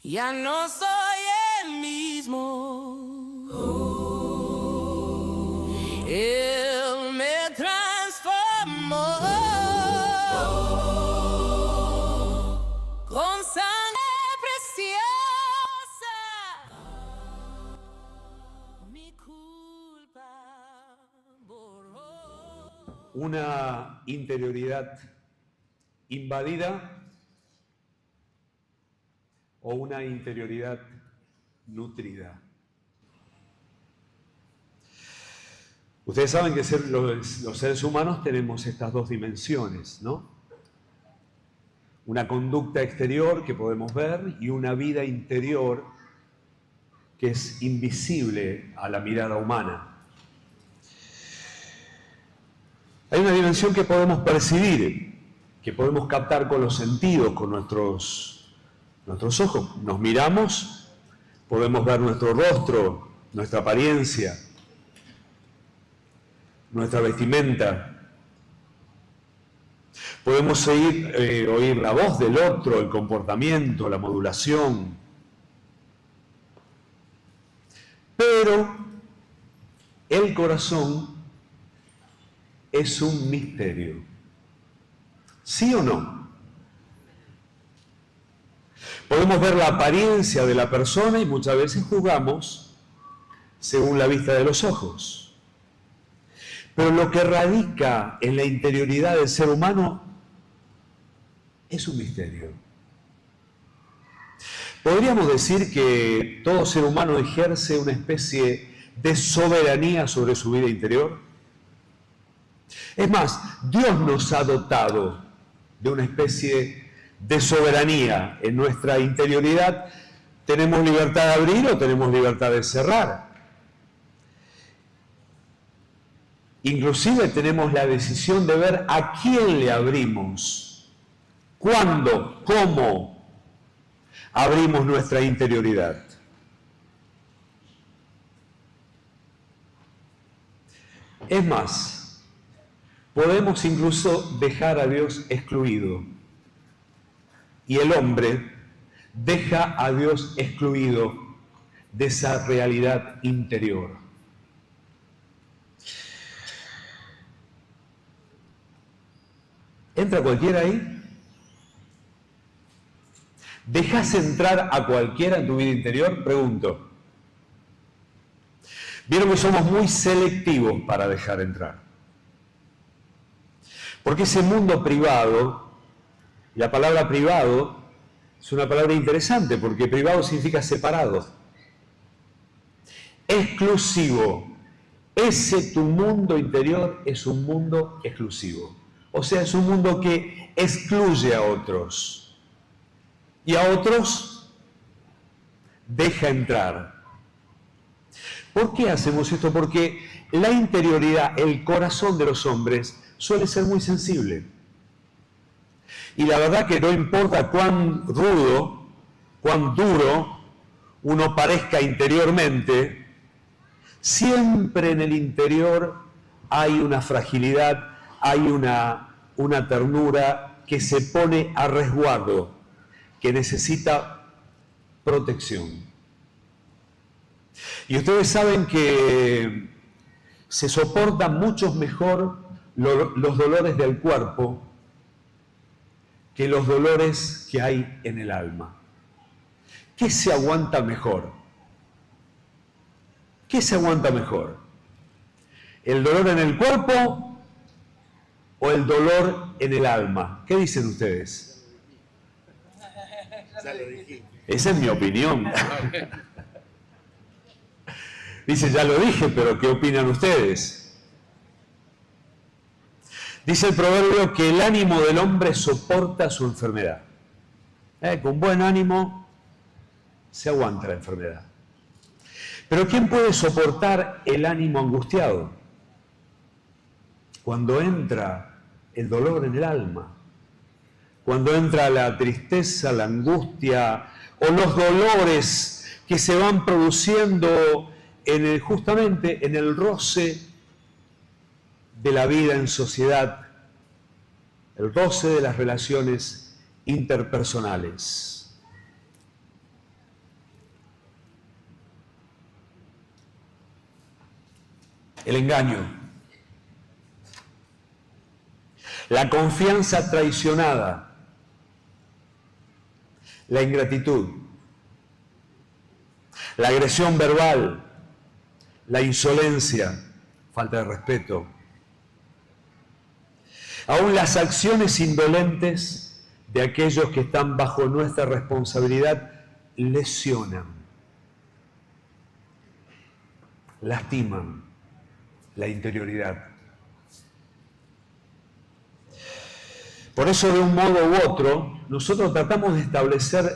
Ya no soy el mismo. Él me transformó con sangre preciosa. Mi culpa borró. Una interioridad invadida o una interioridad nutrida. Ustedes saben que los seres humanos tenemos estas dos dimensiones, ¿no? Una conducta exterior que podemos ver y una vida interior que es invisible a la mirada humana. Hay una dimensión que podemos percibir, que podemos captar con los sentidos, con nuestros ojos. Nos miramos, podemos ver nuestro rostro, nuestra apariencia, nuestra vestimenta. Podemos oír la voz del otro, el comportamiento, la modulación. Pero el corazón es un misterio. ¿Sí o no? Podemos ver la apariencia de la persona y muchas veces juzgamos según la vista de los ojos. Pero lo que radica en la interioridad del ser humano es un misterio. Podríamos decir que todo ser humano ejerce una especie de soberanía sobre su vida interior. Es más, Dios nos ha dotado de una especie de soberanía en nuestra interioridad. ¿Tenemos libertad de abrir o tenemos libertad de cerrar? Inclusive tenemos la decisión de ver a quién le abrimos, cuándo, cómo abrimos nuestra interioridad. Es más, podemos incluso dejar a Dios excluido. Y el hombre deja a Dios excluido de esa realidad interior. ¿Entra cualquiera ahí? ¿Dejas entrar a cualquiera en tu vida interior? Pregunto. Vieron que somos muy selectivos para dejar entrar. Porque ese mundo privado, la palabra privado es una palabra interesante porque privado significa separado. Exclusivo. Ese tu mundo interior es un mundo exclusivo. O sea, es un mundo que excluye a otros. Y a otros deja entrar. ¿Por qué hacemos esto? Porque la interioridad, el corazón de los hombres suele ser muy sensible. Y la verdad que no importa cuán rudo, cuán duro uno parezca interiormente, siempre en el interior hay una fragilidad, hay una ternura que se pone a resguardo, que necesita protección. Y ustedes saben que se soportan mucho mejor los dolores del cuerpo que los dolores que hay en el alma. ¿Qué se aguanta mejor? ¿Qué se aguanta mejor? ¿El dolor en el cuerpo o el dolor en el alma? ¿Qué dicen ustedes? Esa es mi opinión. Dice, ya lo dije, pero ¿qué opinan ustedes? Dice el proverbio que el ánimo del hombre soporta su enfermedad. Con buen ánimo se aguanta la enfermedad. Pero ¿quién puede soportar el ánimo angustiado? Cuando entra el dolor en el alma, cuando entra la tristeza, la angustia o los dolores que se van produciendo justamente en el roce de la vida en sociedad, el roce de las relaciones interpersonales. el engaño, la confianza traicionada, la ingratitud, la agresión verbal, la insolencia, falta de respeto, aún las acciones indolentes de aquellos que están bajo nuestra responsabilidad lesionan, lastiman la interioridad. Por eso, de un modo u otro, nosotros tratamos de establecer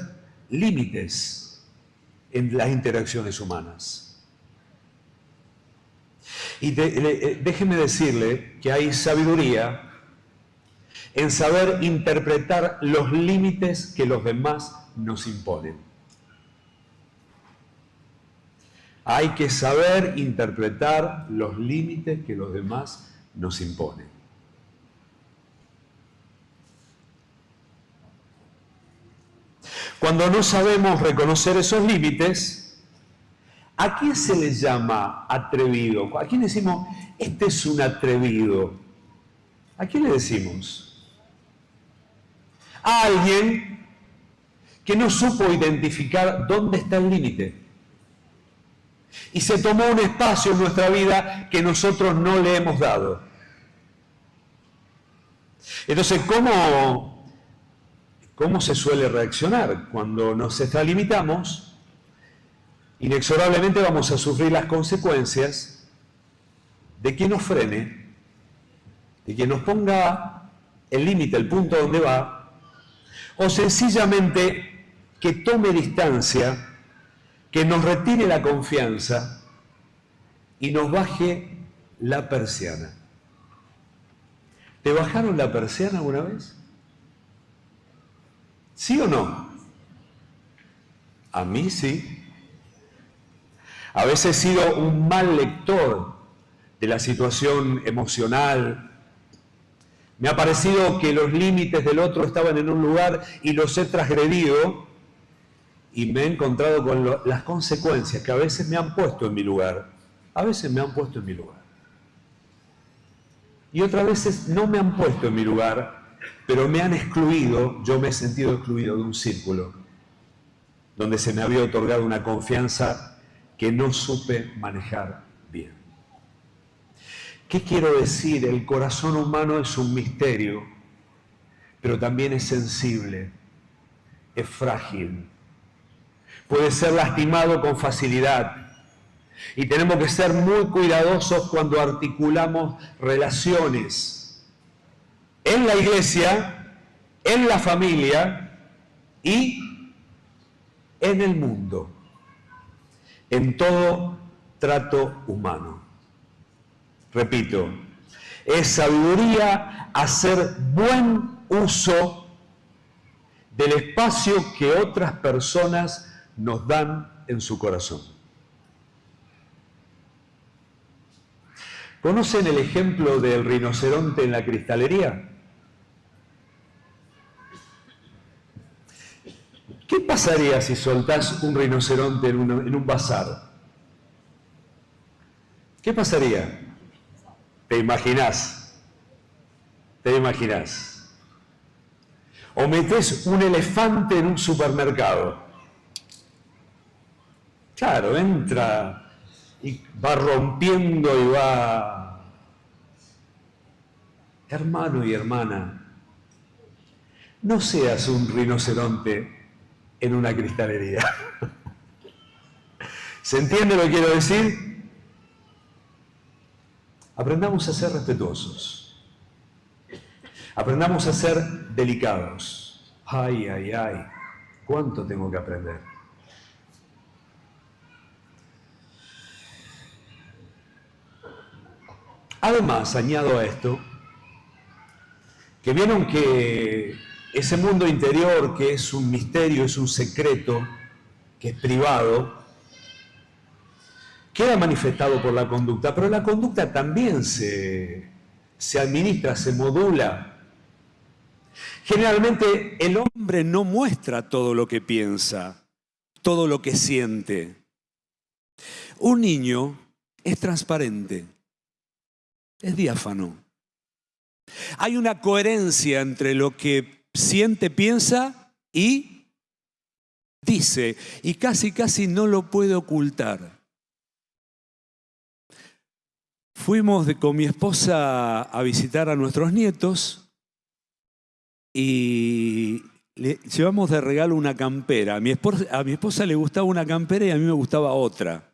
límites en las interacciones humanas. Y déjeme decirle que hay sabiduría en saber interpretar los límites que los demás nos imponen. Hay que saber interpretar los límites que los demás nos imponen. Cuando no sabemos reconocer esos límites, ¿a quién se le llama atrevido? ¿A quién decimos, este es un atrevido? ¿A quién le decimos? A alguien que no supo identificar dónde está el límite. Y se tomó un espacio en nuestra vida que nosotros no le hemos dado. Entonces, ¿cómo se suele reaccionar? Cuando nos extralimitamos, inexorablemente vamos a sufrir las consecuencias de quien nos frene, de quien nos ponga el límite, el punto donde va, o sencillamente que tome distancia, que nos retire la confianza y nos baje la persiana. ¿Te bajaron la persiana alguna vez? ¿Sí o no? A mí sí. A veces he sido un mal lector de la situación emocional. Me ha parecido que los límites del otro estaban en un lugar y los he transgredido y me he encontrado con las consecuencias que a veces me han puesto en mi lugar. A veces me han puesto en mi lugar. Y otras veces no me han puesto en mi lugar, pero me han excluido, yo me he sentido excluido de un círculo donde se me había otorgado una confianza que no supe manejar bien. ¿Qué quiero decir? El corazón humano es un misterio, pero también es sensible, es frágil, puede ser lastimado con facilidad. Y tenemos que ser muy cuidadosos cuando articulamos relaciones en la iglesia, en la familia y en el mundo, en todo trato humano. Repito, es sabiduría hacer buen uso del espacio que otras personas nos dan en su corazón. ¿Conocen el ejemplo del rinoceronte en la cristalería? ¿Qué pasaría si soltás un rinoceronte en un bazar? ¿Qué pasaría? ¿Te imaginás? ¿Te imaginás? O metés un elefante en un supermercado. Claro, entra y va rompiendo y va... Hermano y hermana, no seas un rinoceronte en una cristalería. ¿Se entiende lo que quiero decir? Aprendamos a ser respetuosos. Aprendamos a ser delicados. Ay, ay, ay, ¿cuánto tengo que aprender? Además, añado a esto, que vieron que ese mundo interior que es un misterio, es un secreto, que es privado, queda manifestado por la conducta, pero la conducta también se administra, se modula. Generalmente el hombre no muestra todo lo que piensa, todo lo que siente. Un niño es transparente. es diáfano. Hay una coherencia entre lo que siente, piensa y dice, y casi no lo puede ocultar. Fuimos con mi esposa a visitar a nuestros nietos y le llevamos de regalo una campera. A mi esposa le gustaba una campera y a mí me gustaba otra.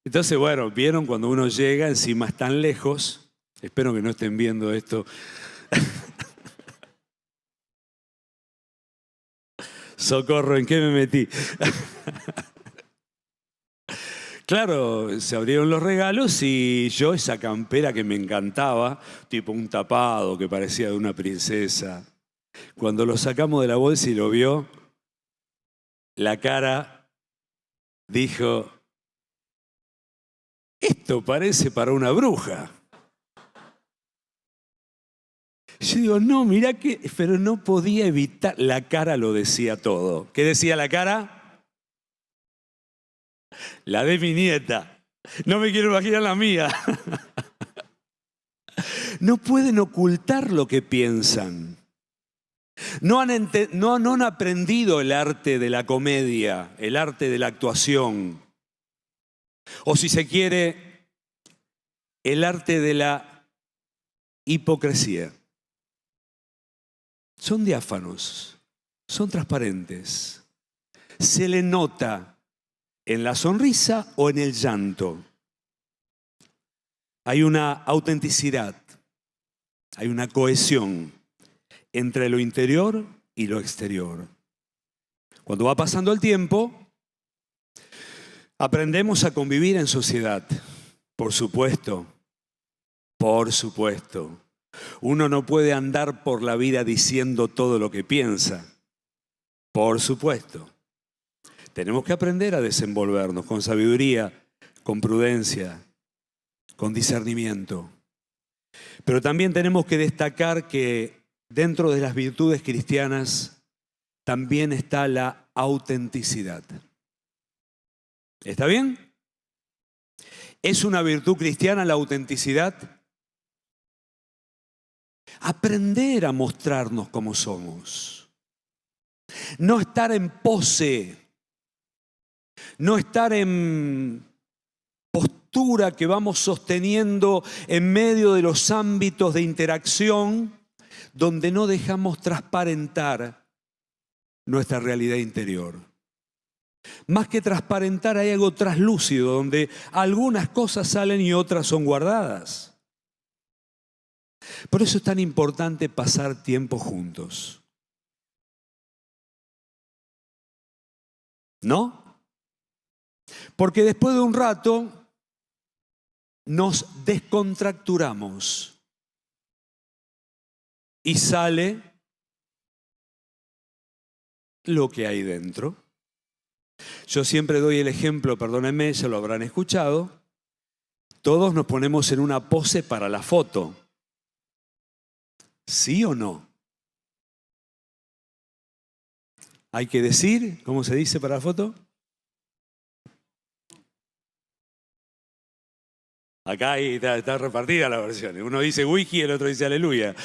Entonces, bueno, vieron cuando uno llega, encima están lejos. Espero que no estén viendo esto. Socorro, ¿en qué me metí? Claro, se abrieron los regalos y yo esa campera que me encantaba, tipo un tapado que parecía de una princesa, cuando lo sacamos de la bolsa y lo vio, la cara dijo, esto parece para una bruja. Yo digo, no, mirá que, pero no podía evitar, la cara lo decía todo. ¿Qué decía la cara? La de mi nieta. No me quiero imaginar la mía. No pueden ocultar lo que piensan. No han aprendido el arte de la comedia, el arte de la actuación. O si se quiere, el arte de la hipocresía. Son diáfanos, son transparentes. Se le nota en la sonrisa o en el llanto. Hay una autenticidad, hay una cohesión entre lo interior y lo exterior. Cuando va pasando el tiempo, aprendemos a convivir en sociedad, por supuesto, por supuesto. Uno no puede andar por la vida diciendo todo lo que piensa, por supuesto. Tenemos que aprender a desenvolvernos con sabiduría, con prudencia, con discernimiento. Pero también tenemos que destacar que dentro de las virtudes cristianas también está la autenticidad. ¿Está bien? ¿Es una virtud cristiana la autenticidad? Aprender a mostrarnos como somos. No estar en pose. No estar en postura que vamos sosteniendo en medio de los ámbitos de interacción donde no dejamos transparentar nuestra realidad interior. Más que transparentar, hay algo traslúcido donde algunas cosas salen y otras son guardadas. Por eso es tan importante pasar tiempo juntos. ¿No? Porque después de un rato nos descontracturamos y sale lo que hay dentro. Yo siempre doy el ejemplo, perdónenme, ya lo habrán escuchado. Todos nos ponemos en una pose para la foto. ¿Sí o no? Hay que decir, ¿cómo se dice para la foto? Acá ahí está repartida la versión. Uno dice wiki y el otro dice aleluya.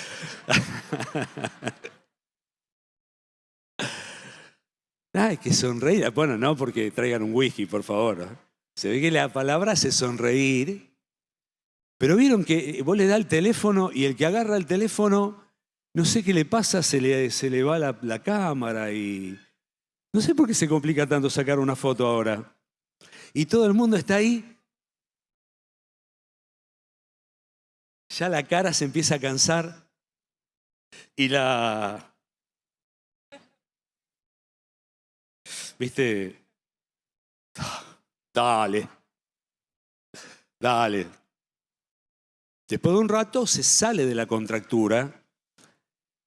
Hay que sonreír. Bueno, no porque traigan un whisky, por favor. Se ve que la palabra hace sonreír. Pero vieron que vos le das el teléfono y el que agarra el teléfono, no sé qué le pasa, se le va la cámara y... No sé por qué se complica tanto sacar una foto ahora. Y todo el mundo está ahí. Ya la cara se empieza a cansar y ¿viste? Dale. Después de un rato se sale de la contractura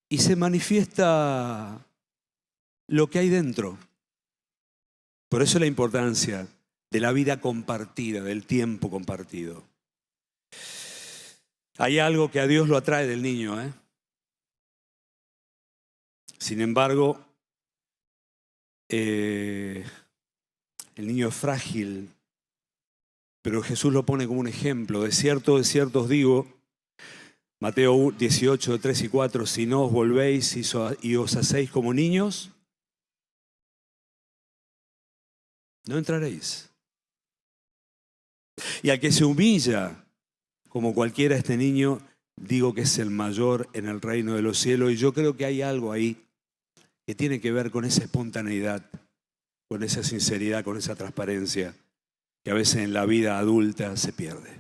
y se manifiesta lo que hay dentro. Por eso la importancia de la vida compartida, del tiempo compartido. Hay algo que a Dios lo atrae del niño, ¿eh? Sin embargo, el niño es frágil, pero Jesús lo pone como un ejemplo. De cierto os digo, Mateo 18, 3 y 4, si no os volvéis y os hacéis como niños, no entraréis. Y al que se humilla como cualquiera este niño, digo que es el mayor en el reino de los cielos. Y yo creo que hay algo ahí que tiene que ver con esa espontaneidad, con esa sinceridad, con esa transparencia que a veces en la vida adulta se pierde.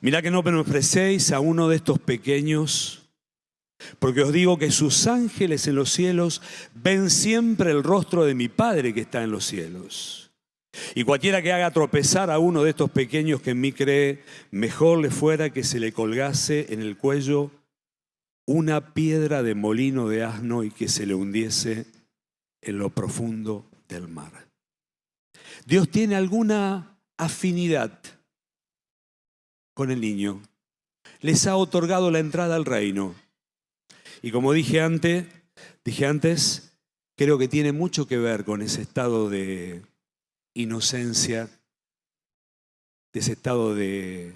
Mirá que no menospreciéis a uno de estos pequeños, porque os digo que sus ángeles en los cielos ven siempre el rostro de mi Padre que está en los cielos. Y cualquiera que haga tropezar a uno de estos pequeños que en mí cree, mejor le fuera que se le colgase en el cuello una piedra de molino de asno y que se le hundiese en lo profundo del mar. Dios tiene alguna afinidad con el niño. Les ha otorgado la entrada al reino. Y como dije antes, creo que tiene mucho que ver con ese estado de inocencia, de ese estado de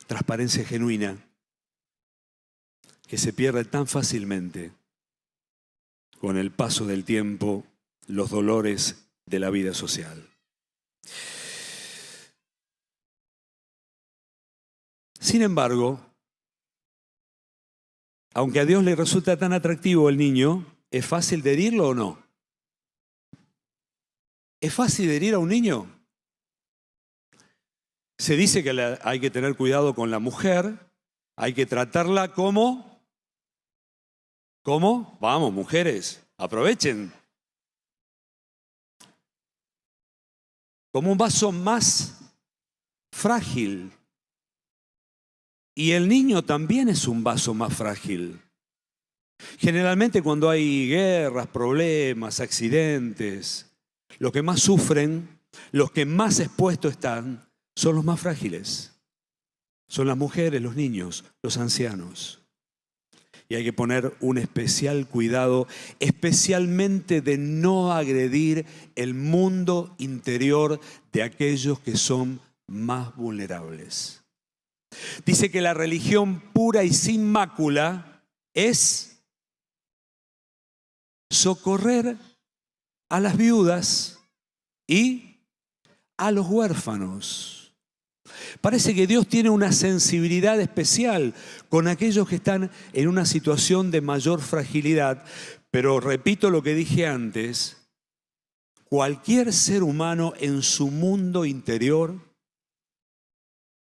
transparencia genuina que se pierde tan fácilmente con el paso del tiempo, los dolores de la vida social. Sin embargo, aunque a Dios le resulta tan atractivo el niño, ¿es fácil de herirlo o no? ¿Es fácil de herir a un niño? Se dice que hay que tener cuidado con la mujer, hay que tratarla como... ¿Cómo? Vamos, mujeres, aprovechen. Como un vaso más frágil. Y el niño también es un vaso más frágil. Generalmente cuando hay guerras, problemas, accidentes, los que más sufren, los que más expuestos están, son los más frágiles. Son las mujeres, los niños, los ancianos. Y hay que poner un especial cuidado, especialmente de no agredir el mundo interior de aquellos que son más vulnerables. Dice que la religión pura y sin mácula es socorrer a las viudas y a los huérfanos. Parece que Dios tiene una sensibilidad especial con aquellos que están en una situación de mayor fragilidad, pero repito lo que dije antes, cualquier ser humano en su mundo interior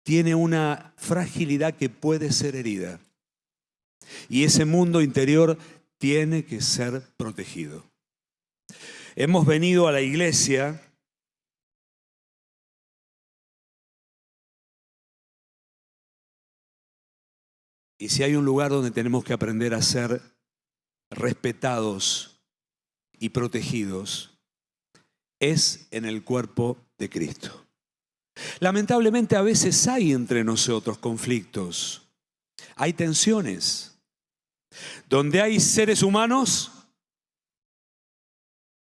tiene una fragilidad que puede ser herida. Y ese mundo interior tiene que ser protegido. Hemos venido a la iglesia y si hay un lugar donde tenemos que aprender a ser respetados y protegidos, es en el cuerpo de Cristo. Lamentablemente a veces hay entre nosotros conflictos, hay tensiones. Donde hay seres humanos,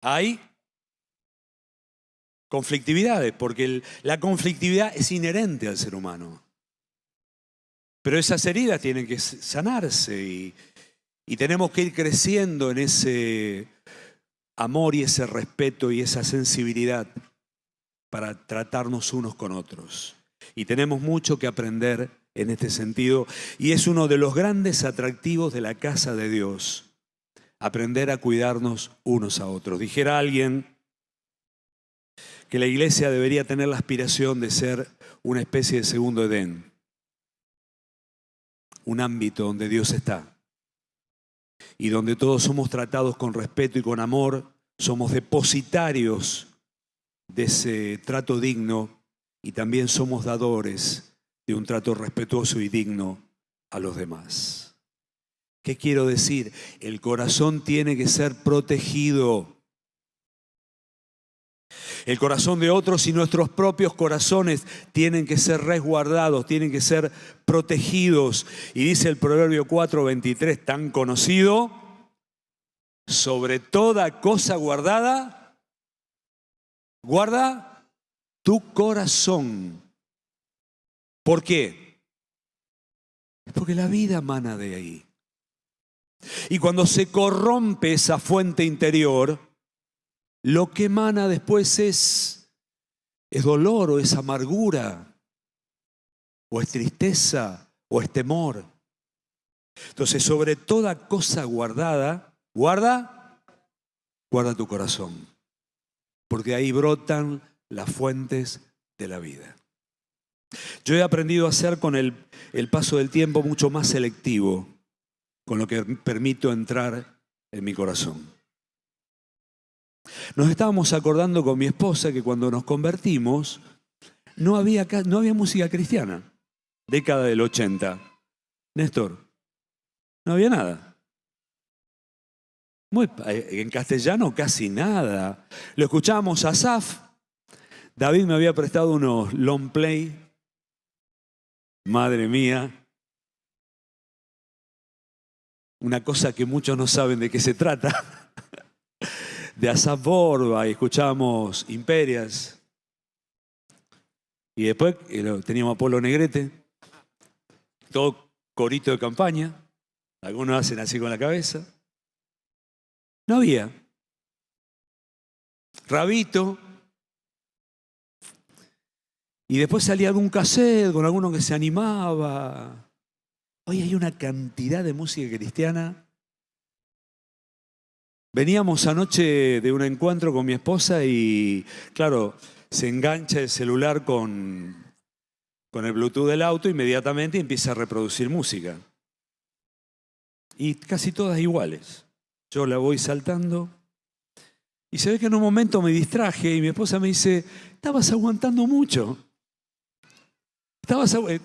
hay conflictividades, porque la conflictividad es inherente al ser humano. Pero esas heridas tienen que sanarse y tenemos que ir creciendo en ese amor y ese respeto y esa sensibilidad para tratarnos unos con otros. Y tenemos mucho que aprender en este sentido. Y es uno de los grandes atractivos de la casa de Dios. Aprender a cuidarnos unos a otros. Dijera alguien que la iglesia debería tener la aspiración de ser una especie de segundo Edén. Un ámbito donde Dios está. Y donde todos somos tratados con respeto y con amor. Somos depositarios de ese trato digno y también somos dadores de un trato respetuoso y digno a los demás. ¿Qué quiero decir? El corazón tiene que ser protegido. El corazón de otros y nuestros propios corazones tienen que ser resguardados, tienen que ser protegidos. Y dice el Proverbio 4:23, tan conocido, sobre toda cosa guardada, guarda tu corazón. ¿Por qué? Porque la vida mana de ahí. Y cuando se corrompe esa fuente interior, lo que emana después es dolor o es amargura, o es tristeza, o es temor. Entonces, sobre toda cosa guardada, guarda tu corazón, porque ahí brotan las fuentes de la vida. Yo he aprendido a ser con el paso del tiempo mucho más selectivo con lo que permito entrar en mi corazón. Nos estábamos acordando con mi esposa que cuando nos convertimos no había música cristiana, década del 80. Néstor, no había nada. En castellano casi nada. Lo escuchábamos a Asaf. David me había prestado unos long play. Madre mía. Una cosa que muchos no saben de qué se trata. De Asaf Borba, y escuchábamos Imperias. Y después teníamos a Polo Negrete. Todo corito de campaña. Algunos hacen así con la cabeza. No había. Rabito. Y después salía algún cassette con alguno que se animaba. Hoy hay una cantidad de música cristiana. Veníamos anoche de un encuentro con mi esposa y, claro, se engancha el celular con el Bluetooth del auto inmediatamente y empieza a reproducir música. Y casi todas iguales. Yo la voy saltando y se ve que en un momento me distraje y mi esposa me dice, estabas aguantando mucho.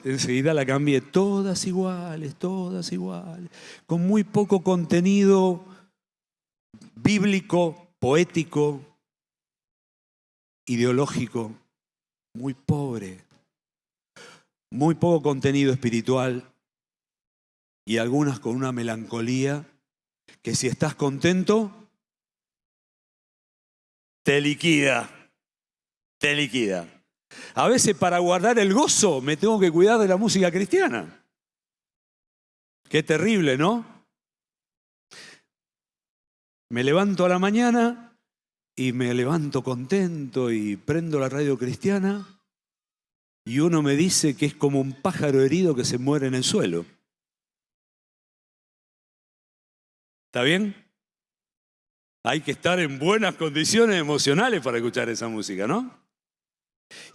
Enseguida la cambié, todas iguales, con muy poco contenido bíblico, poético, ideológico, muy pobre, muy poco contenido espiritual y algunas con una melancolía que si estás contento, te liquida. A veces para guardar el gozo me tengo que cuidar de la música cristiana. Qué terrible, ¿no? Me levanto a la mañana y me levanto contento y prendo la radio cristiana y uno me dice que es como un pájaro herido que se muere en el suelo. ¿Está bien? Hay que estar en buenas condiciones emocionales para escuchar esa música, ¿no?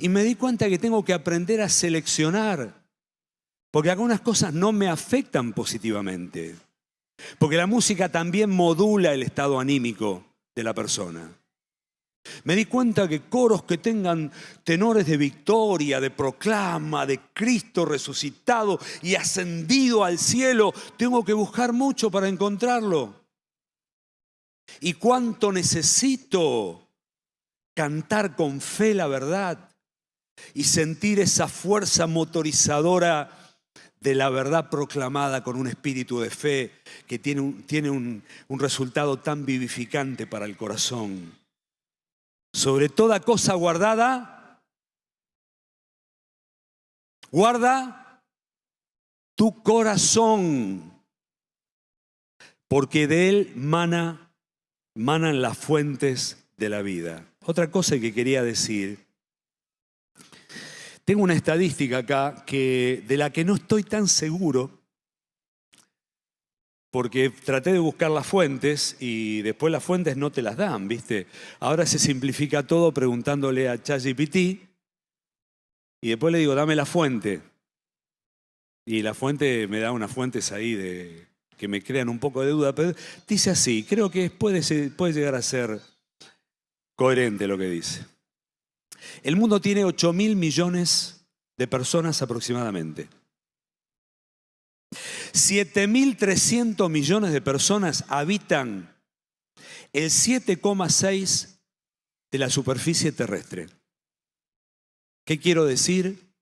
Y me di cuenta que tengo que aprender a seleccionar, porque algunas cosas no me afectan positivamente, porque la música también modula el estado anímico de la persona. Me di cuenta que coros que tengan tenores de victoria, de proclama, de Cristo resucitado y ascendido al cielo, tengo que buscar mucho para encontrarlo. Y cuánto necesito cantar con fe la verdad y sentir esa fuerza motorizadora de la verdad proclamada con un espíritu de fe que tiene un resultado tan vivificante para el corazón. Sobre toda cosa guardada, guarda tu corazón, porque de él manan las fuentes de la vida. Otra cosa que quería decir, tengo una estadística acá de la que no estoy tan seguro, porque traté de buscar las fuentes y después las fuentes no te las dan, ¿viste? Ahora se simplifica todo preguntándole a ChatGPT y después le digo, dame la fuente. Y la fuente me da unas fuentes ahí que me crean un poco de duda, pero dice así, creo que puede llegar a ser coherente lo que dice. El mundo tiene 8.000 millones de personas aproximadamente. 7.300 millones de personas habitan el 7,6% de la superficie terrestre. ¿Qué quiero decir?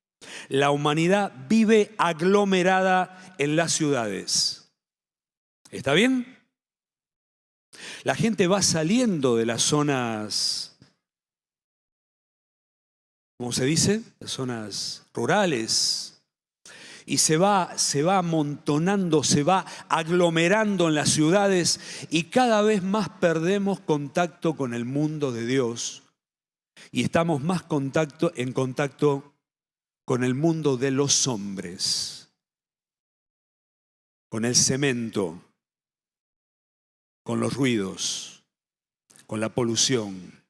La humanidad vive aglomerada en las ciudades. ¿Está bien? La gente va saliendo de las zonas como se dice, las zonas rurales, y se va amontonando, se va aglomerando en las ciudades y cada vez más perdemos contacto con el mundo de Dios y estamos más en contacto con el mundo de los hombres, con el cemento, con los ruidos, con la polución.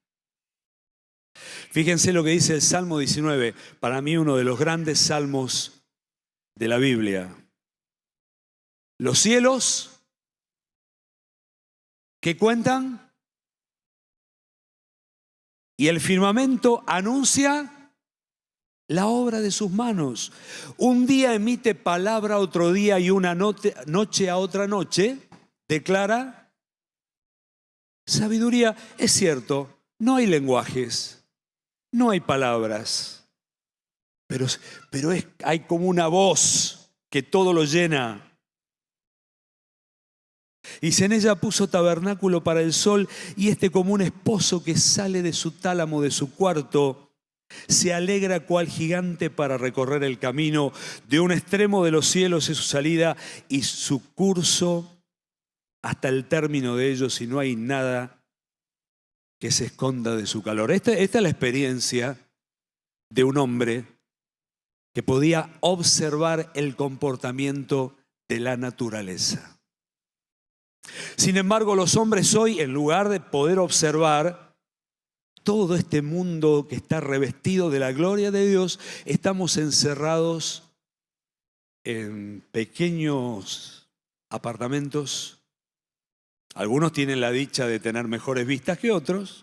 Fíjense lo que dice el Salmo 19, para mí uno de los grandes salmos de la Biblia. Los cielos, ¿qué cuentan? Y el firmamento anuncia la obra de sus manos. Un día emite palabra a otro día y una noche a otra noche declara sabiduría. Es cierto, no hay lenguajes, no hay palabras. Pero hay como una voz que todo lo llena. Y en ella puso tabernáculo para el sol, y como un esposo que sale de su tálamo, de su cuarto, se alegra cual gigante para recorrer el camino. De un extremo de los cielos es su salida y su curso hasta el término de ellos, y no hay nada que se esconda de su calor. Esta es la experiencia de un hombre que podía observar el comportamiento de la naturaleza. Sin embargo, los hombres hoy, en lugar de poder observar todo este mundo que está revestido de la gloria de Dios, estamos encerrados en pequeños apartamentos. Algunos tienen la dicha de tener mejores vistas que otros.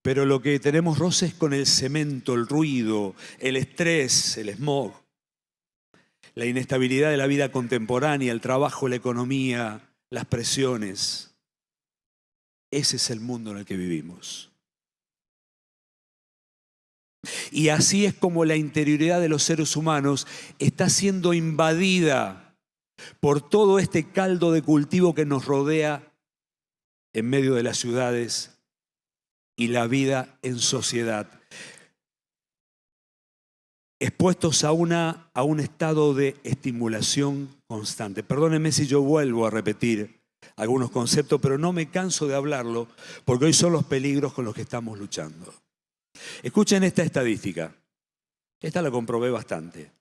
Pero lo que tenemos roce es con el cemento, el ruido, el estrés, el smog, la inestabilidad de la vida contemporánea, el trabajo, la economía, las presiones. Ese es el mundo en el que vivimos. Y así es como la interioridad de los seres humanos está siendo invadida por todo este caldo de cultivo que nos rodea en medio de las ciudades y la vida en sociedad, expuestos a un estado de estimulación constante. Perdónenme si yo vuelvo a repetir algunos conceptos, pero no me canso de hablarlo, porque hoy son los peligros con los que estamos luchando. Escuchen esta estadística. Esta la comprobé bastante.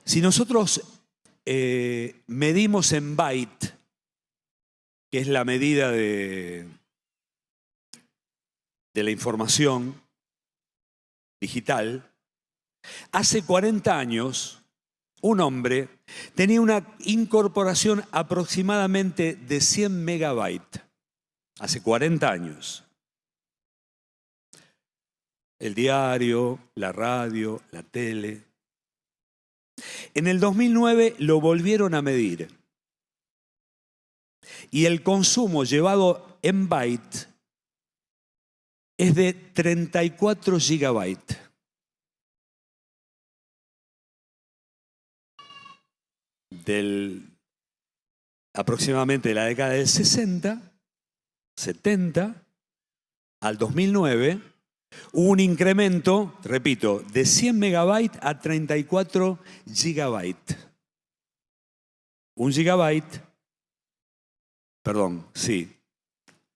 Si nosotros medimos en byte, que es la medida de la información digital, hace 40 años un hombre tenía una incorporación aproximadamente de 100 megabytes. Hace 40 años. El diario, la radio, la tele. En el 2009 lo volvieron a medir. Y el consumo llevado en byte es de 34 gigabytes. Aproximadamente de la década del 60, 70 al 2009, hubo un incremento, repito, de 100 megabytes a 34 gigabytes. Un gigabyte.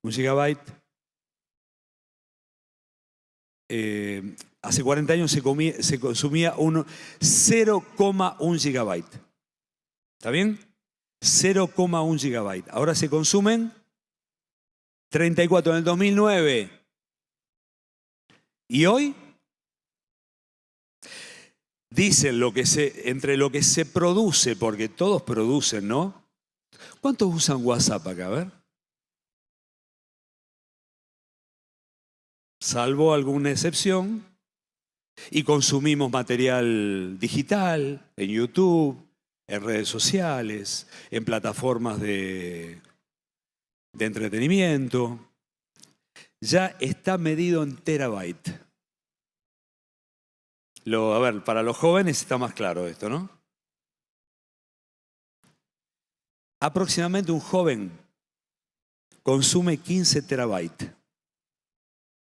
Un gigabyte. Hace 40 años se consumía 0,1 gigabyte. ¿Está bien? 0,1 gigabyte. Ahora se consumen 34 en el 2009. ¿Y hoy? Dicen entre lo que se produce, porque todos producen, ¿no? ¿Cuántos usan WhatsApp acá? A ver. Salvo alguna excepción. Y consumimos material digital, en YouTube, en redes sociales, en plataformas de entretenimiento. Ya está medido en terabyte. A ver, para los jóvenes está más claro esto, ¿no? Aproximadamente un joven consume 15 terabytes.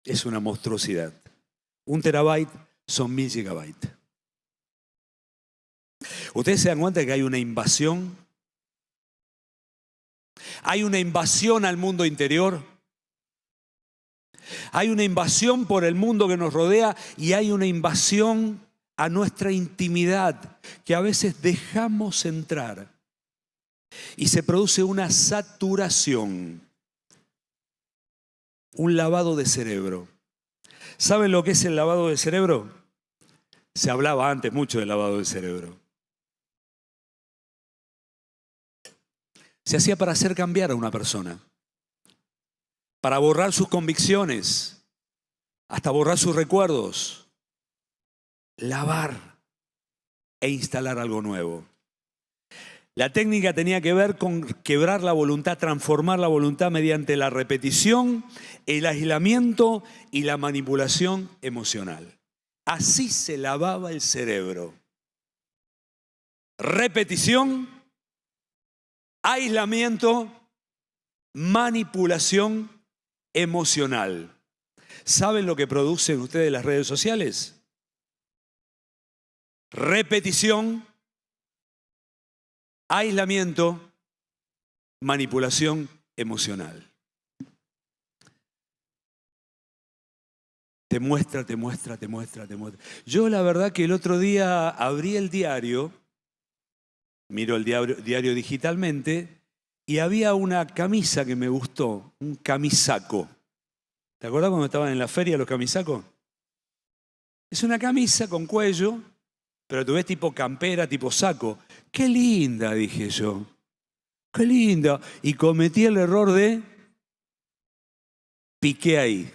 Es una monstruosidad. 1 terabyte son 1000 gigabytes. ¿Ustedes se dan cuenta que hay una invasión? Hay una invasión al mundo interior. Hay una invasión por el mundo que nos rodea y hay una invasión a nuestra intimidad que a veces dejamos entrar. Y se produce una saturación, un lavado de cerebro. ¿Saben lo que es el lavado de cerebro? Se hablaba antes mucho del lavado de cerebro. Se hacía para hacer cambiar a una persona, para borrar sus convicciones, hasta borrar sus recuerdos, lavar e instalar algo nuevo. La técnica tenía que ver con quebrar la voluntad, transformar la voluntad mediante la repetición, el aislamiento y la manipulación emocional. Así se lavaba el cerebro. Repetición, aislamiento, manipulación emocional. ¿Saben lo que producen ustedes las redes sociales? Repetición, aislamiento, manipulación emocional. Te muestra. Yo la verdad que el otro día abrí el diario, miro el diario digitalmente, y había una camisa que me gustó, un camisaco. ¿Te acordás cuando estaban en la feria los camisacos? Es una camisa con cuello, pero tú ves tipo campera, tipo saco. ¡Qué linda!, dije yo. ¡Qué linda! Y cometí el error de piqué ahí.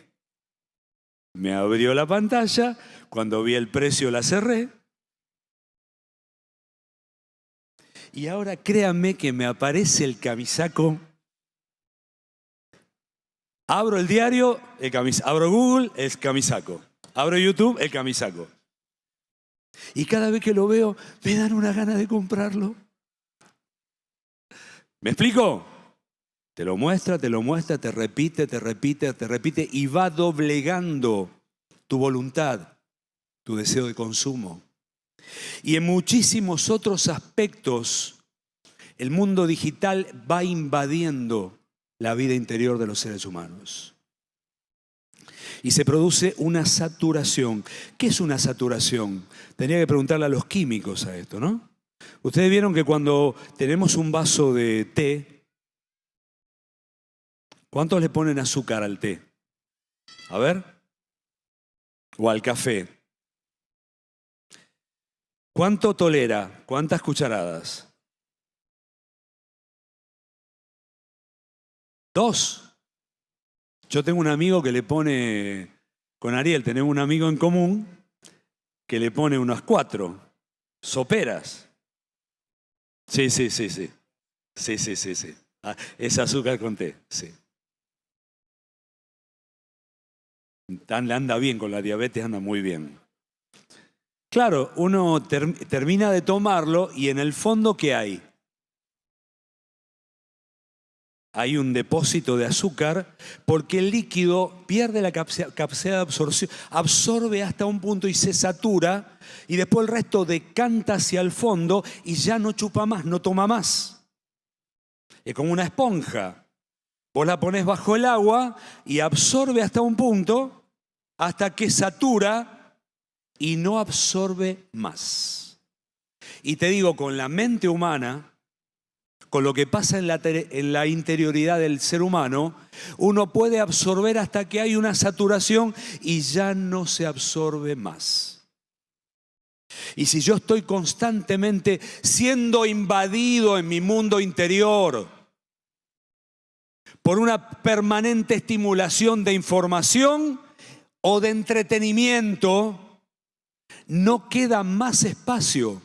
Me abrió la pantalla, cuando vi el precio la cerré. Y ahora créanme que me aparece el camisaco. Abro el diario, el camisaco. Abro Google, el camisaco. Abro YouTube, el camisaco. Y cada vez que lo veo, me dan una gana de comprarlo. ¿Me explico? Te lo muestra, te repite y va doblegando tu voluntad, tu deseo de consumo. Y en muchísimos otros aspectos, el mundo digital va invadiendo la vida interior de los seres humanos. Y se produce una saturación. ¿Qué es una saturación? Tenía que preguntarle a los químicos a esto, ¿no? Ustedes vieron que cuando tenemos un vaso de té, ¿cuántos le ponen azúcar al té? A ver. O al café. ¿Cuánto tolera? ¿Cuántas cucharadas? 2. Yo tengo un amigo que le pone, con Ariel tenemos un amigo en común, que le pone unas 4 soperas. Sí. Sí. Es azúcar con té, sí. Anda bien con la diabetes, anda muy bien. Claro, uno termina de tomarlo y en el fondo, ¿qué hay? Hay un depósito de azúcar porque el líquido pierde la capacidad de absorción, absorbe hasta un punto y se satura y después el resto decanta hacia el fondo y ya no chupa más, no toma más. Es como una esponja. Vos la ponés bajo el agua y absorbe hasta un punto hasta que satura y no absorbe más. Y te digo, con la mente humana, con lo que pasa en la interioridad del ser humano, uno puede absorber hasta que hay una saturación y ya no se absorbe más. Y si yo estoy constantemente siendo invadido en mi mundo interior por una permanente estimulación de información o de entretenimiento, no queda más espacio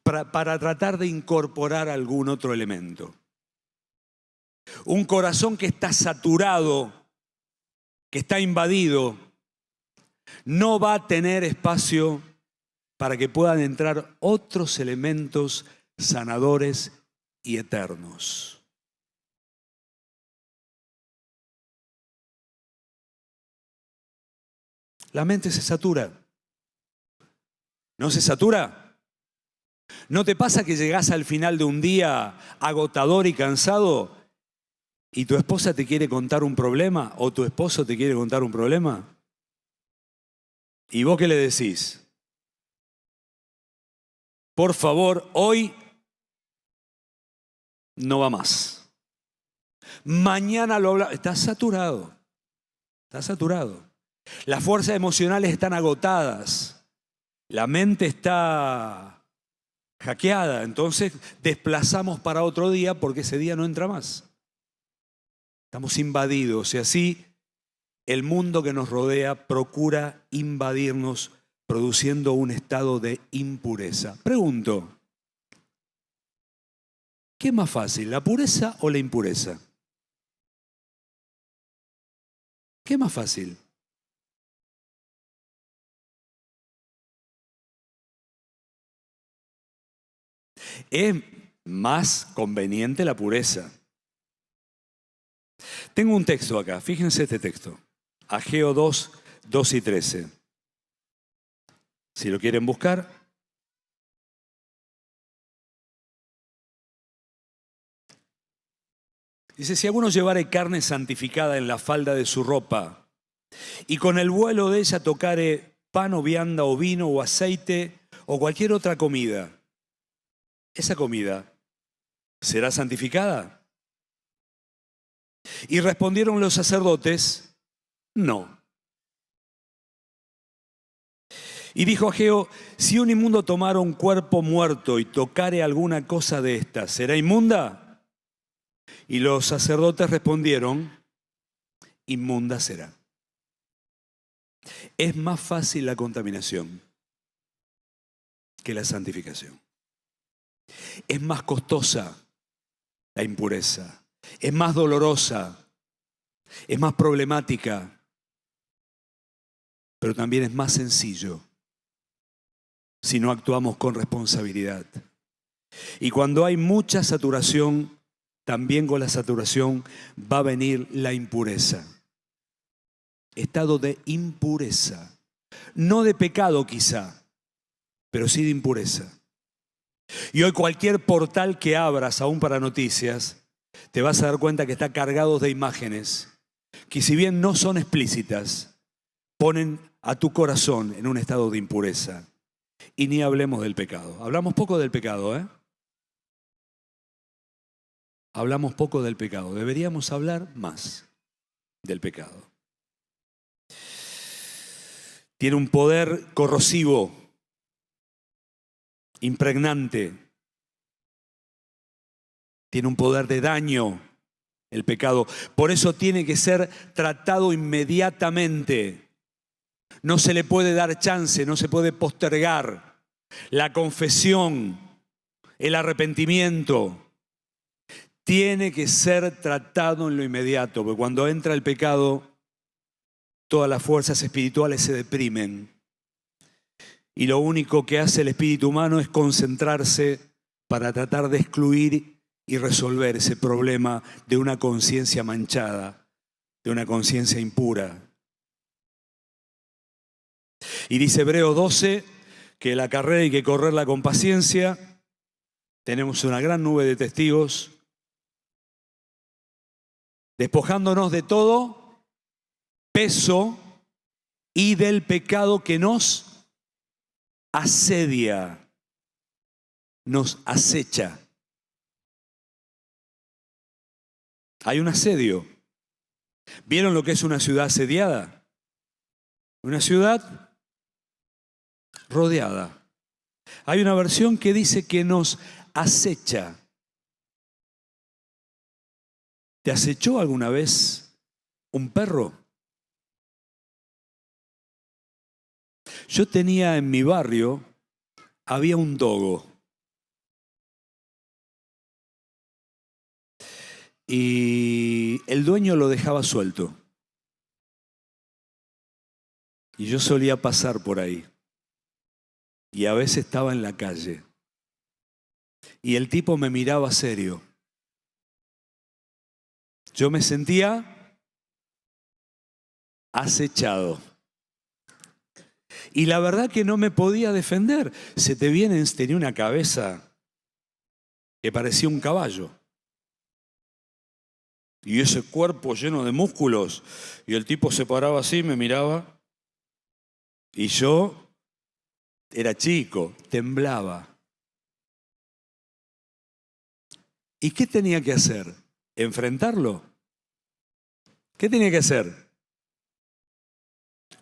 para tratar de incorporar algún otro elemento. Un corazón que está saturado, que está invadido, no va a tener espacio para que puedan entrar otros elementos sanadores y eternos. La mente se satura. ¿No se satura? ¿No te pasa que llegás al final de un día agotador y cansado y tu esposa te quiere contar un problema o tu esposo te quiere contar un problema? ¿Y vos qué le decís? Por favor, hoy no va más. Mañana lo habla. Estás saturado. Estás saturado. Las fuerzas emocionales están agotadas. La mente está hackeada. Entonces desplazamos para otro día porque ese día no entra más. Estamos invadidos y así el mundo que nos rodea procura invadirnos produciendo un estado de impureza. Pregunto, ¿qué es más fácil, la pureza o la impureza? ¿Qué es más fácil? Es más conveniente la pureza. Tengo un texto acá, fíjense este texto. Ageo 2, 2 y 13. Si lo quieren buscar. Dice, si alguno llevare carne santificada en la falda de su ropa y con el vuelo de ella tocare pan o vianda o vino o aceite o cualquier otra comida, esa comida será santificada. Y respondieron los sacerdotes, no. Y dijo Ageo, si un inmundo tomara un cuerpo muerto y tocare alguna cosa de esta, ¿será inmunda? Y los sacerdotes respondieron, inmunda será. Es más fácil la contaminación que la santificación. Es más costosa la impureza. Es más dolorosa. Es más problemática. Pero también es más sencillo si no actuamos con responsabilidad. Y cuando hay mucha saturación, también con la saturación va a venir la impureza. Estado de impureza. No de pecado quizá, pero sí de impureza. Y hoy cualquier portal que abras, aún para noticias, te vas a dar cuenta que está cargado de imágenes que si bien no son explícitas, ponen a tu corazón en un estado de impureza. Y ni hablemos del pecado. Hablamos poco del pecado, ¿eh? Hablamos poco del pecado. Deberíamos hablar más del pecado. Tiene un poder corrosivo, impregnante. Tiene un poder de daño, el pecado. Por eso tiene que ser tratado inmediatamente. No se le puede dar chance, no se puede postergar. La confesión, el arrepentimiento, tiene que ser tratado en lo inmediato, porque cuando entra el pecado, todas las fuerzas espirituales se deprimen. Y lo único que hace el espíritu humano es concentrarse para tratar de excluir y resolver ese problema de una conciencia manchada, de una conciencia impura. Y dice Hebreos 12 que la carrera hay que correrla con paciencia. Tenemos una gran nube de testigos. Despojándonos de todo peso y del pecado que nos asedia, nos acecha. Hay un asedio. ¿Vieron lo que es una ciudad asediada? Una ciudad rodeada. Hay una versión que dice que nos acecha. ¿Te acechó alguna vez un perro? Yo tenía en mi barrio, había un dogo. Y el dueño lo dejaba suelto. Y yo solía pasar por ahí. Y a veces estaba en la calle. Y el tipo me miraba serio. Yo me sentía acechado. Y la verdad que no me podía defender. Tenía una cabeza que parecía un caballo. Y ese cuerpo lleno de músculos. Y el tipo se paraba así, me miraba. Y yo era chico, temblaba. ¿Y qué tenía que hacer? ¿Enfrentarlo? ¿Qué tenía que hacer?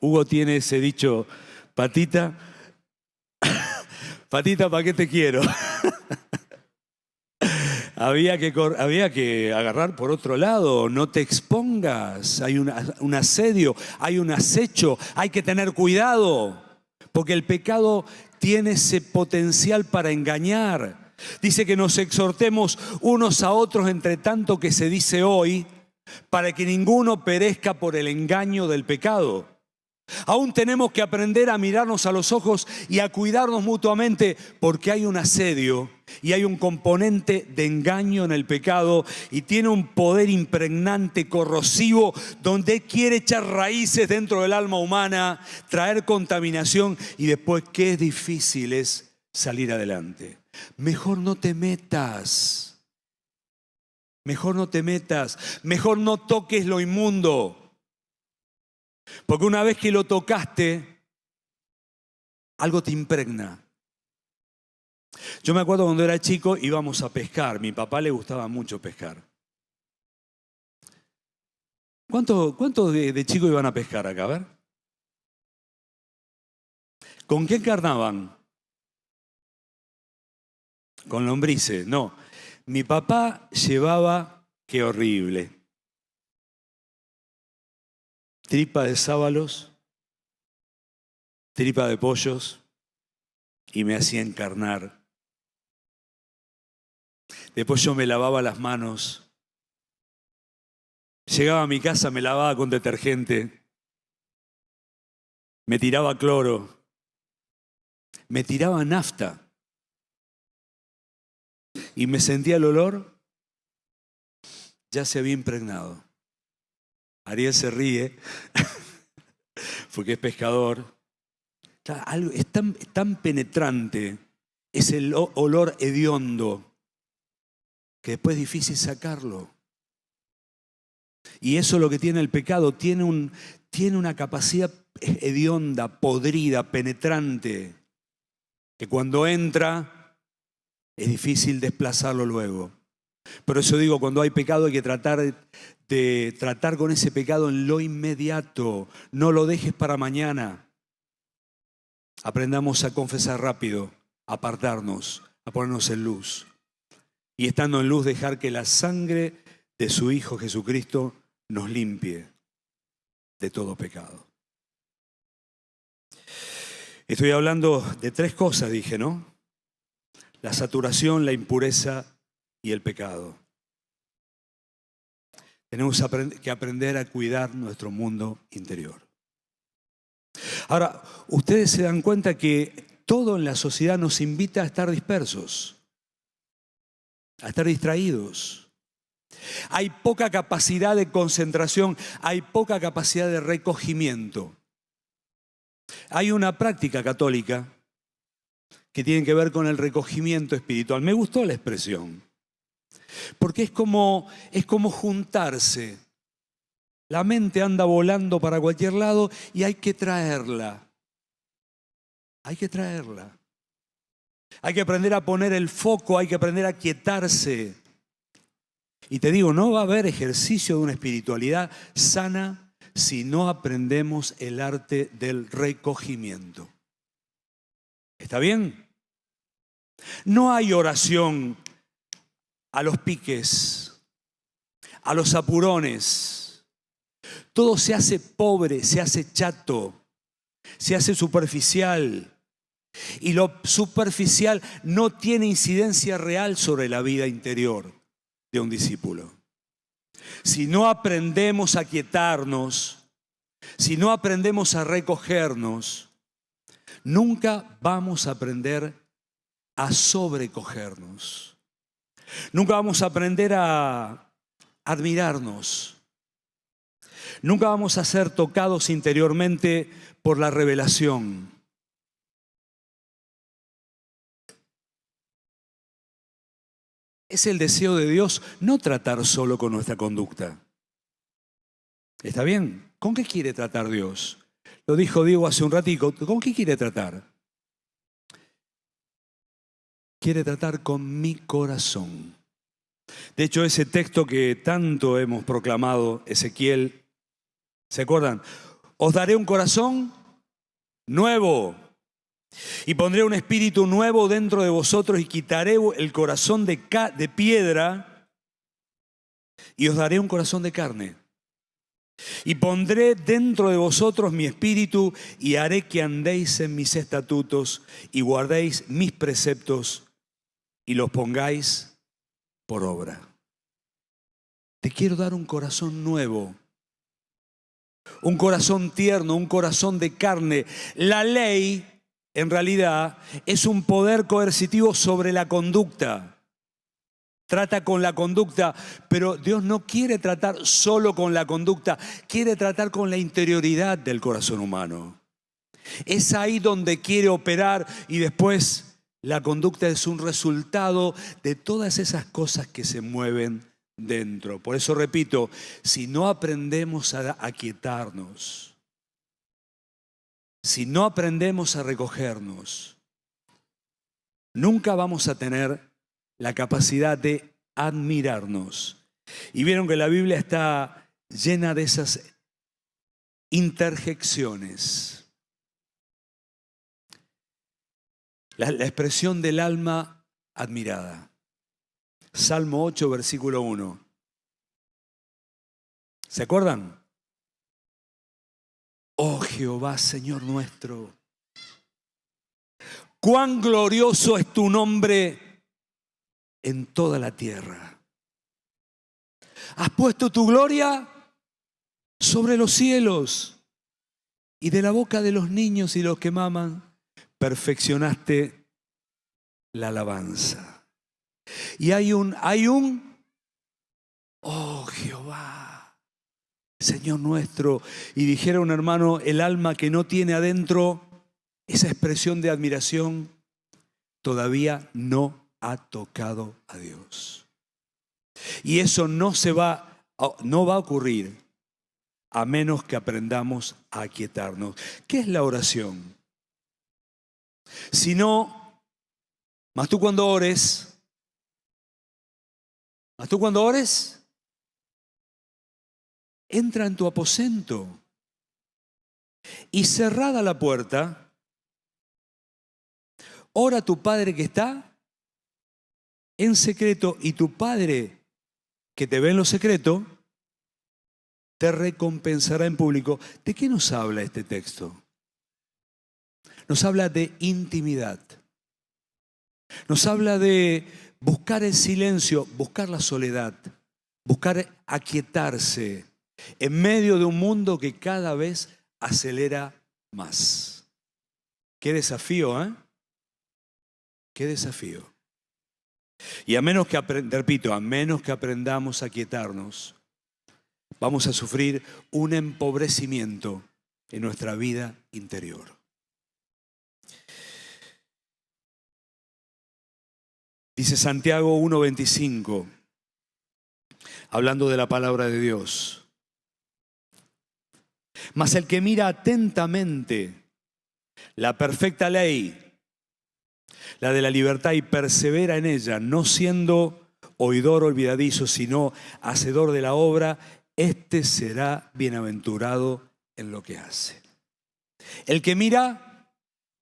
Hugo tiene ese dicho, patita, patita, ¿para qué te quiero? Había que agarrar por otro lado, no te expongas, hay un asedio, hay un acecho, hay que tener cuidado, porque el pecado tiene ese potencial para engañar. Dice que nos exhortemos unos a otros entre tanto que se dice hoy, para que ninguno perezca por el engaño del pecado. Aún tenemos que aprender a mirarnos a los ojos y a cuidarnos mutuamente, porque hay un asedio y hay un componente de engaño en el pecado y tiene un poder impregnante, corrosivo, donde quiere echar raíces dentro del alma humana, traer contaminación y después qué difícil es salir adelante. Mejor no te metas, mejor no te metas, mejor no toques lo inmundo. Porque una vez que lo tocaste, algo te impregna. Yo me acuerdo cuando era chico íbamos a pescar. Mi papá le gustaba mucho pescar. ¿Cuántos de chicos iban a pescar acá? A ver. ¿Con qué encarnaban? Con lombrices. No. Mi papá llevaba, qué horrible, tripa de sábalos, tripa de pollos, y me hacía encarnar. Después yo me lavaba las manos. Llegaba a mi casa, me lavaba con detergente. Me tiraba cloro. Me tiraba nafta. Y me sentía el olor, ya se había impregnado. Ariel se ríe porque es pescador. Es tan penetrante, es el olor hediondo, que después es difícil sacarlo. Y eso es lo que tiene el pecado, tiene una capacidad hedionda, podrida, penetrante, que cuando entra es difícil desplazarlo luego. Por eso digo, cuando hay pecado hay que tratar con ese pecado en lo inmediato. No lo dejes para mañana. Aprendamos a confesar rápido, a apartarnos, a ponernos en luz. Y estando en luz, dejar que la sangre de su Hijo Jesucristo nos limpie de todo pecado. Estoy hablando de 3 cosas, dije, ¿no? La saturación, la impureza y el pecado. Tenemos que aprender a cuidar nuestro mundo interior. Ahora, ustedes se dan cuenta que todo en la sociedad nos invita a estar dispersos, a estar distraídos. Hay poca capacidad de concentración, hay poca capacidad de recogimiento. Hay una práctica católica que tiene que ver con el recogimiento espiritual. Me gustó la expresión. Porque es como juntarse. La mente anda volando para cualquier lado y hay que traerla. Hay que traerla. Hay que aprender a poner el foco, hay que aprender a quietarse. Y te digo, no va a haber ejercicio de una espiritualidad sana si no aprendemos el arte del recogimiento. ¿Está bien? No hay oración a los piques, a los apurones. Todo se hace pobre, se hace chato, se hace superficial. Y lo superficial no tiene incidencia real sobre la vida interior de un discípulo. Si no aprendemos a quietarnos, si no aprendemos a recogernos, nunca vamos a aprender a sobrecogernos. Nunca vamos a aprender a admirarnos. Nunca vamos a ser tocados interiormente por la revelación. Es el deseo de Dios no tratar solo con nuestra conducta. ¿Está bien? ¿Con qué quiere tratar Dios? Lo dijo Diego hace un ratico. ¿Con qué quiere tratar? Quiere tratar con mi corazón. De hecho, ese texto que tanto hemos proclamado, Ezequiel, ¿se acuerdan? Os daré un corazón nuevo y pondré un espíritu nuevo dentro de vosotros y quitaré el corazón de piedra y os daré un corazón de carne. Y pondré dentro de vosotros mi espíritu y haré que andéis en mis estatutos y guardéis mis preceptos y los pongáis por obra. Te quiero dar un corazón nuevo, un corazón tierno, un corazón de carne. La ley, en realidad, es un poder coercitivo sobre la conducta. Trata con la conducta, pero Dios no quiere tratar solo con la conducta, quiere tratar con la interioridad del corazón humano. Es ahí donde quiere operar y después la conducta es un resultado de todas esas cosas que se mueven dentro. Por eso repito, si no aprendemos a aquietarnos, si no aprendemos a recogernos, nunca vamos a tener la capacidad de admirarnos. Y vieron que la Biblia está llena de esas interjecciones. La expresión del alma admirada. Salmo 8, versículo 1. ¿Se acuerdan? Oh Jehová, Señor nuestro, cuán glorioso es tu nombre en toda la tierra. Has puesto tu gloria sobre los cielos y de la boca de los niños y los que maman perfeccionaste la alabanza. Y hay un, oh Jehová, Señor nuestro. Y dijera un hermano, el alma que no tiene adentro esa expresión de admiración todavía no ha tocado a Dios. Y eso no va a ocurrir a menos que aprendamos a aquietarnos. ¿Qué es la oración? Si no, mas tú cuando ores, entra en tu aposento y cerrada la puerta, ora a tu Padre que está en secreto, y tu Padre que te ve en lo secreto te recompensará en público. ¿De qué nos habla este texto? Nos habla de intimidad. Nos habla de buscar el silencio, buscar la soledad, buscar aquietarse en medio de un mundo que cada vez acelera más. Qué desafío, ¿eh? Qué desafío. Y a menos que aprendamos a aquietarnos, vamos a sufrir un empobrecimiento en nuestra vida interior. Dice Santiago 1:25, hablando de la palabra de Dios. Mas el que mira atentamente la perfecta ley, la de la libertad, y persevera en ella, no siendo oidor olvidadizo, sino hacedor de la obra, este será bienaventurado en lo que hace. El que mira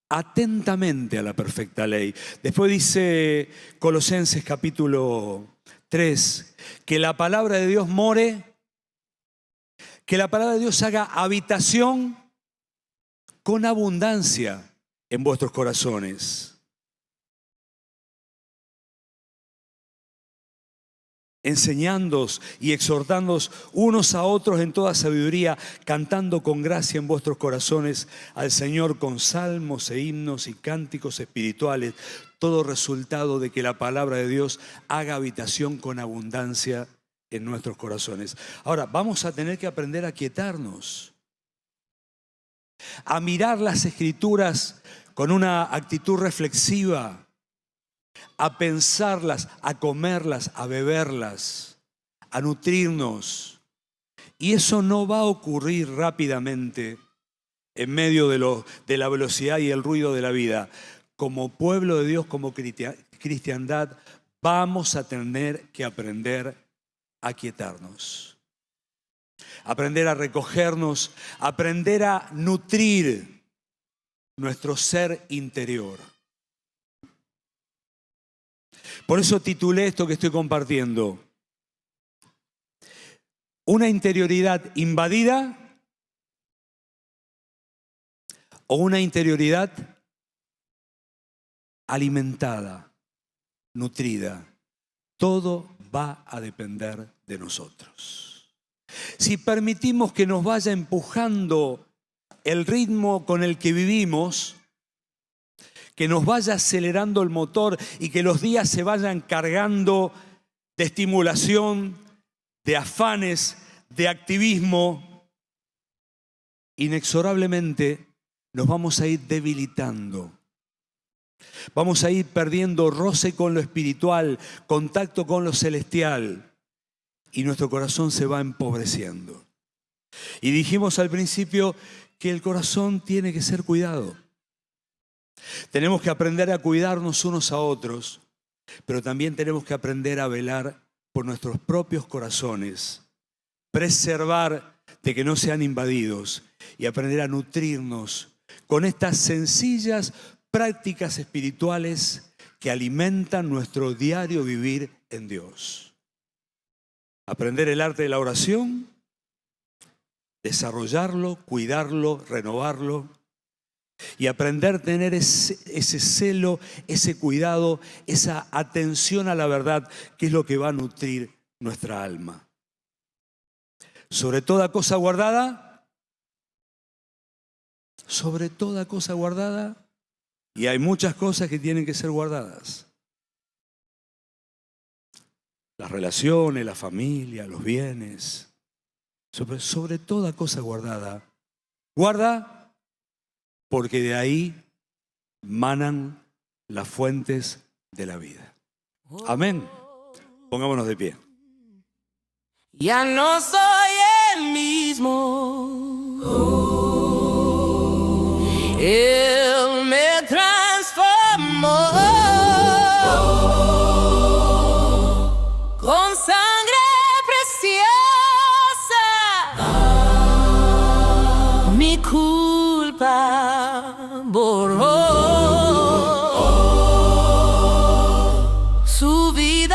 atentamente a la perfecta ley. Después dice Colosenses capítulo 3, que la palabra de Dios more, que la palabra de Dios haga habitación con abundancia en vuestros corazones, enseñándoos y exhortándoos unos a otros en toda sabiduría, cantando con gracia en vuestros corazones al Señor con salmos e himnos y cánticos espirituales, todo resultado de que la palabra de Dios haga habitación con abundancia en nuestros corazones. Ahora, vamos a tener que aprender a quietarnos, a mirar las Escrituras con una actitud reflexiva, a pensarlas, a comerlas, a beberlas, a nutrirnos. Y eso no va a ocurrir rápidamente en medio de la velocidad y el ruido de la vida. Como pueblo de Dios, como cristiandad, vamos a tener que aprender a quietarnos, aprender a recogernos, aprender a nutrir nuestro ser interior. Por eso titulé esto que estoy compartiendo: una interioridad invadida o una interioridad alimentada, nutrida. Todo va a depender de nosotros. Si permitimos que nos vaya empujando el ritmo con el que vivimos, que nos vaya acelerando el motor y que los días se vayan cargando de estimulación, de afanes, de activismo, inexorablemente nos vamos a ir debilitando. Vamos a ir perdiendo roce con lo espiritual, contacto con lo celestial, y nuestro corazón se va empobreciendo. Y dijimos al principio que el corazón tiene que ser cuidado. Tenemos que aprender a cuidarnos unos a otros, pero también tenemos que aprender a velar por nuestros propios corazones, preservar de que no sean invadidos y aprender a nutrirnos con estas sencillas prácticas espirituales que alimentan nuestro diario vivir en Dios. Aprender el arte de la oración, desarrollarlo, cuidarlo, renovarlo y aprender a tener ese celo, ese cuidado, esa atención a la verdad, que es lo que va a nutrir nuestra alma. Sobre toda cosa guardada, y hay muchas cosas que tienen que ser guardadas. Las relaciones, la familia, los bienes. Sobre toda cosa guardada. Guarda, porque de ahí manan las fuentes de la vida. Amén. Pongámonos de pie. Ya no soy el mismo. Él me transformó con sangre preciosa. Mi culpa borró. Su vida